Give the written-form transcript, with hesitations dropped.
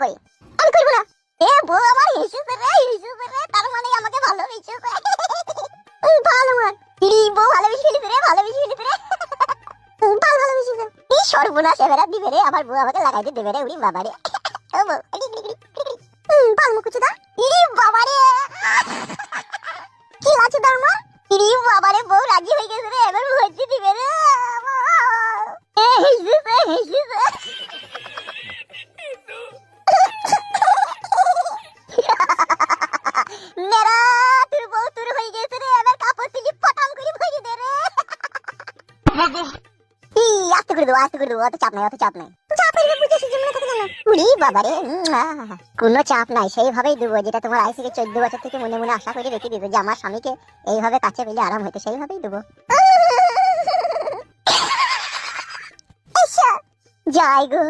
করি। আমি করবো না। এ বউ আমার হিসেবে রে, তার মানে আমাকে ভালোবেসেছে। ভালো মান ইরি বউ ভালোবেসে ফেলিছে রে, ভালোবেসে ফেলিছে রে। ভালোবেসেছে এই সর্বনাশ এবারে দিবে রে, আমার বউ আমাকে লাগাইতে দেবে রে। উড়ি বাবা রে, ও বউ পাল মুকুচি দা। ইরি বাবা রে, কি আছে তার মা? ইরি বাবা রে, বউ রাজি হয়ে গেছে রে, এবার ভর্তি দিবে রে। মেরা তোর বউ তোর হয়ে গেছে রে, এবার কাপড় তুলি পটাম করে ভরি দে রে। আস্তে করে দেবো, অত চাপ নাই, চাপের বুঝেছি যে মনে কথা জানো। উড়ি বাবা রে, কোনো চাপ নাই, সেইভাবেই দেবো যেটা তোমার আজ থেকে 14 বছর থেকে মনে মনে আশা করে রেখে দিবে যে আমার স্বামীকে এইভাবে কাছে পেলে আরাম হইতো, সেইভাবেই দেবো। যাই গো।